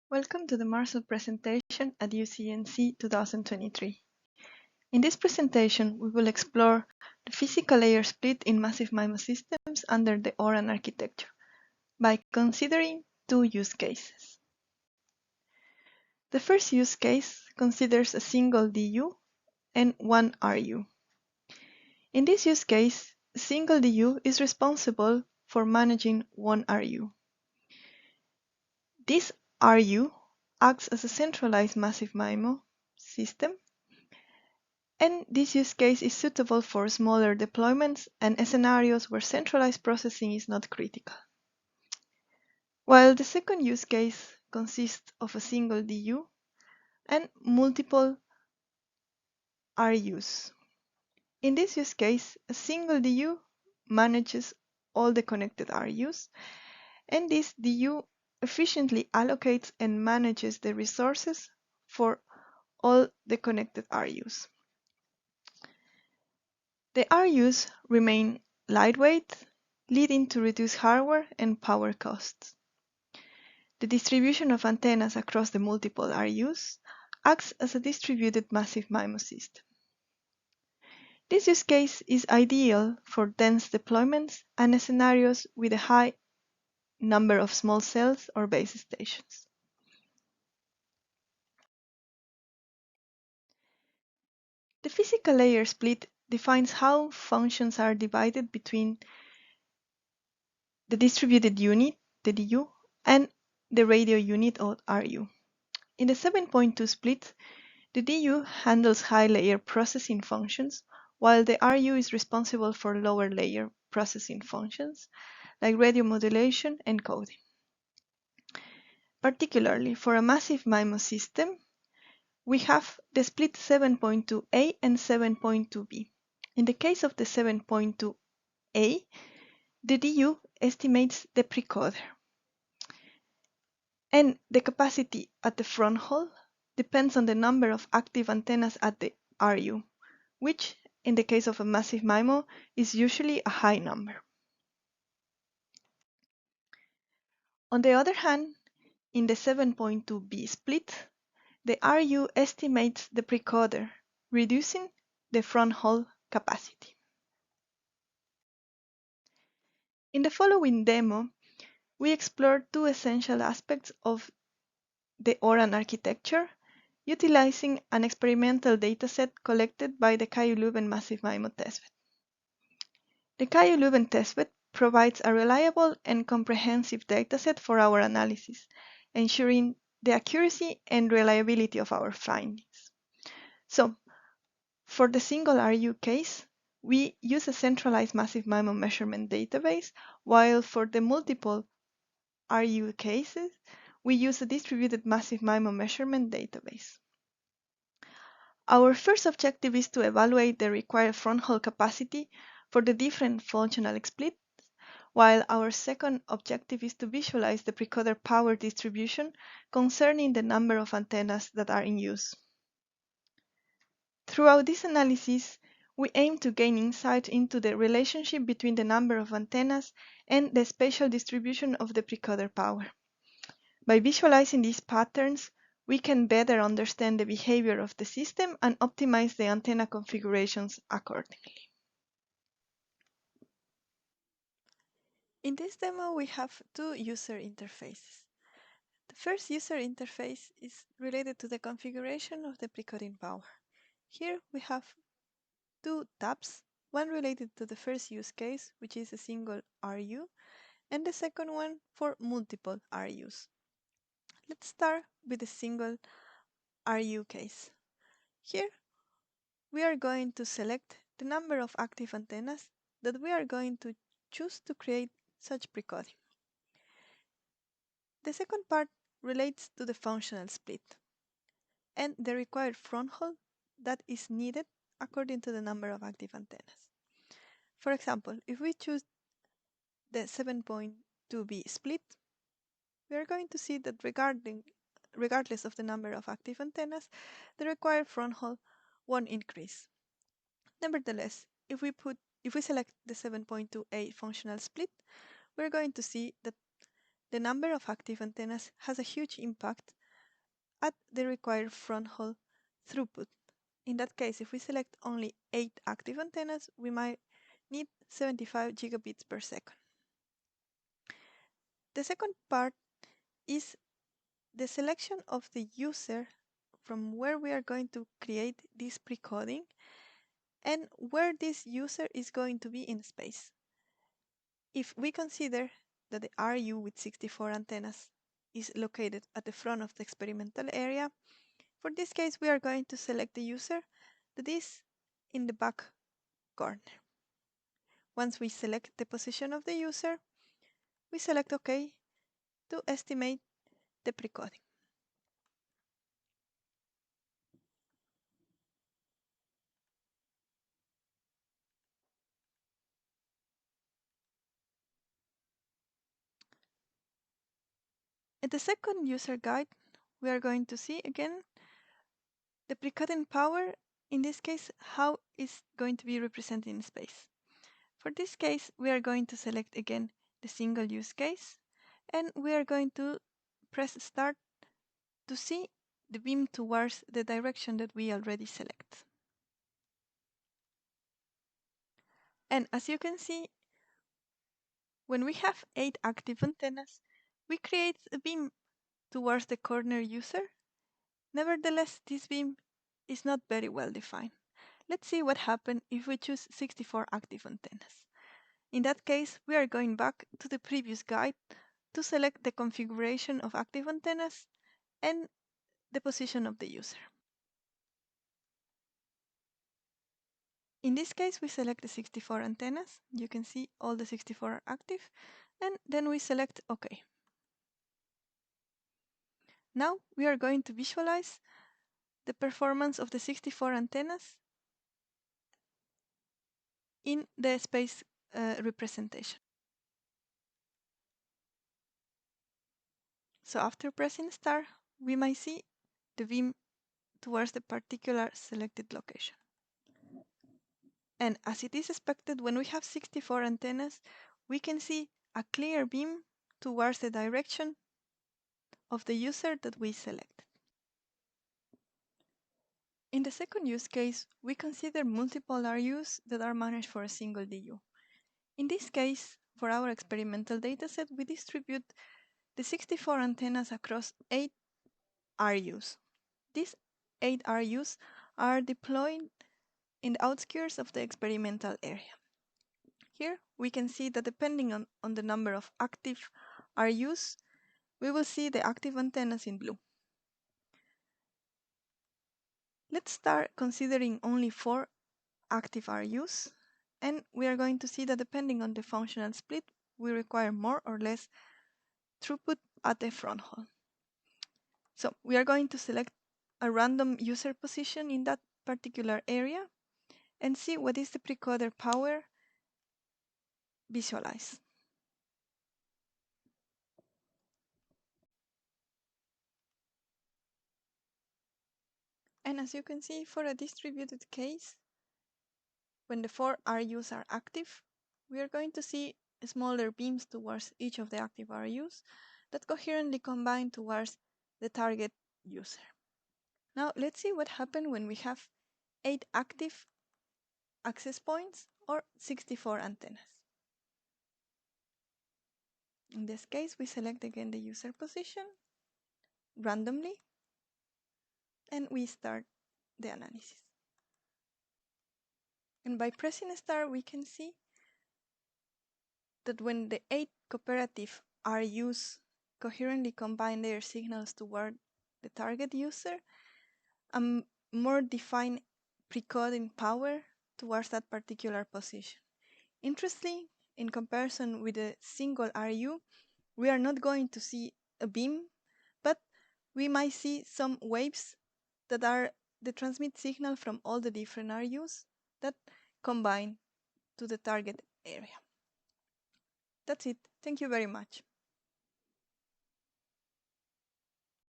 Welcome to the MARSAL presentation at EUCNC 2023. In this presentation, we will explore the physical layer split in massive MIMO systems under the ORAN architecture by considering two use cases. The first use case considers a single DU and one RU. In this use case, a single DU is responsible for managing one RU. This RU acts as a centralized massive MIMO system, and this use case is suitable for smaller deployments and scenarios where centralized processing is not critical. While the second use case consists of a single DU and multiple RUs. In this use case, a single DU manages all the connected RUs, and this DU efficiently allocates and manages the resources for all the connected RUs. The RUs remain lightweight, leading to reduced hardware and power costs. The distribution of antennas across the multiple RUs acts as a distributed massive MIMO system. This use case is ideal for dense deployments and scenarios with a high number of small cells or base stations. The physical layer split defines how functions are divided between the distributed unit, the DU, and the radio unit or RU. In the 7.2 split, the DU handles high layer processing functions, while the RU is responsible for lower layer processing functions like radio modulation and coding. Particularly for a massive MIMO system, we have the split 7.2a and 7.2b. In the case of the 7.2a, the DU estimates the precoder, and the capacity at the front haul depends on the number of active antennas at the RU, which in the case of a massive MIMO is usually a high number. On the other hand, in the 7.2b split, the RU estimates the precoder, reducing the front haul capacity. In the following demo, we explore two essential aspects of the ORAN architecture, utilizing an experimental dataset collected by the Cayo-Leuven Massive MIMO testbed. The Cayo-Leuven testbed provides a reliable and comprehensive dataset for our analysis, ensuring the accuracy and reliability of our findings. So, for the single RU case, we use a centralized massive MIMO measurement database, while for the multiple RU cases, we use a distributed massive MIMO measurement database. Our first objective is to evaluate the required front haul capacity for the different functional splits, while our second objective is to visualize the precoder power distribution concerning the number of antennas that are in use. Throughout this analysis, we aim to gain insight into the relationship between the number of antennas and the spatial distribution of the precoder power. By visualizing these patterns, we can better understand the behavior of the system and optimize the antenna configurations accordingly. In this demo, we have two user interfaces. The first user interface is related to the configuration of the precoding power. Here we have two tabs, one related to the first use case, which is a single RU, and the second one for multiple RUs. Let's start with the single RU case. Here we are going to select the number of active antennas that we are going to choose to create such precoding. The second part relates to the functional split and the required front haul that is needed according to the number of active antennas. For example, if we choose the 7.2b split, we are going to see that regardless of the number of active antennas, the required front haul won't increase. Nevertheless, if we select the 7.2a functional split, we're going to see that the number of active antennas has a huge impact at the required fronthaul throughput. In that case, if we select only 8 active antennas, we might need 75 gigabits per second. The second part is the selection of the user from where we are going to create this precoding and where this user is going to be in space. If we consider that the RU with 64 antennas is located at the front of the experimental area, for this case we are going to select the user that is in the back corner. Once we select the position of the user, we select OK to estimate the precoding. In the second user guide, we are going to see again the precoding power, in this case, how it's going to be represented in space. For this case, we are going to select again the single use case, and we are going to press start to see the beam towards the direction that we already select. And as you can see, when we have 8 active antennas, we create a beam towards the corner user. Nevertheless, this beam is not very well defined. Let's see what happens if we choose 64 active antennas. In that case, we are going back to the previous guide to select the configuration of active antennas and the position of the user. In this case, we select the 64 antennas. You can see all the 64 are active, and then we select OK. Now we are going to visualize the performance of the 64 antennas in the space representation. So after pressing start, we might see the beam towards the particular selected location. And as it is expected, when we have 64 antennas, we can see a clear beam towards the direction of the user that we selected. In the second use case, we consider multiple RUs that are managed for a single DU. In this case, for our experimental dataset, we distribute the 64 antennas across 8 RUs. These 8 RUs are deployed in the outskirts of the experimental area. Here we can see that depending on the number of active RUs, we will see the active antennas in blue. Let's start considering only 4 active RUs, and we are going to see that depending on the functional split, we require more or less throughput at the fronthaul. So we are going to select a random user position in that particular area and see what is the precoder power visualized. And as you can see, for a distributed case, when the 4 RUs are active, we are going to see smaller beams towards each of the active RUs that coherently combine towards the target user. Now let's see what happens when we have 8 active access points or 64 antennas. In this case, we select again the user position randomly, and we start the analysis. And by pressing start, we can see that when the 8 cooperative RUs coherently combine their signals toward the target user, a more defined precoding power towards that particular position. Interestingly, in comparison with a single RU, we are not going to see a beam, but we might see some waves that are the transmit signal from all the different RUs that combine to the target area. That's it. Thank you very much.